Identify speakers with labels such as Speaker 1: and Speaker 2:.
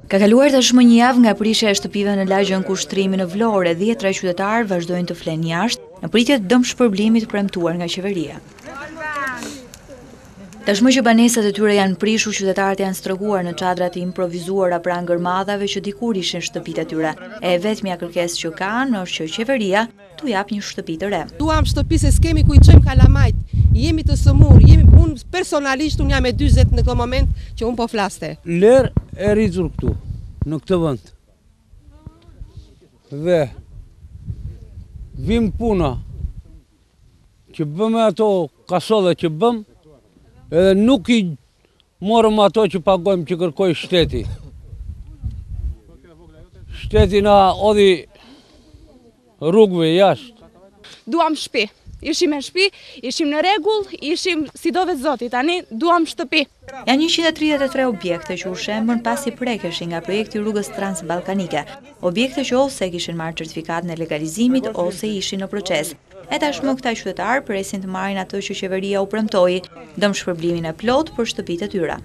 Speaker 1: Ka kaluar tashmë një javë nga prishja e shtëpive në lagjën Kushtrimi në Vlorë, 10 qytetarë vazhdojnë të flenë jashtë në pritje të dëmshpërblimit premtuar nga qeveria. Tashmë që banesat e tyre janë prishur, qytetarët janë stroguar në çadrat e improvizuara pranë gërmadhave që dikur ishin shtëpitë e tyre. E vetmja kërkesë që kanë është që qeveria t'u jap një shtëpi të re.
Speaker 2: Duam shtëpi se s'kemi ku i çojmë kalamajt. Jemi të sëmur, unë personalisht unë jam e 40 në këtë moment që unë po flaste.
Speaker 3: Lerë e rritur këtu, në këtë vend. Dhe vim puna që bëm ato kasodhe që bëm, edhe nuk i morëm ato që pagojmë që kërkoj shteti. Shteti na odhi rrugëve jashtë.
Speaker 4: Duam shtëpi. Ishim me shtëpi, ishim në rregull, ishim si do vetë Zoti, tani duam shtëpi.
Speaker 1: Janë 133 objekte që u shembën pasi prekeshin nga projekti rrugës transballkanike. Objekte që ose kishin marrë certifikatën e legalizimit ose ishin në proces. E tashmë këta qytetarë presin të marrin atë që qeveria u premtoi, dëmshpërblimin e plot për shtëpitë e tyre.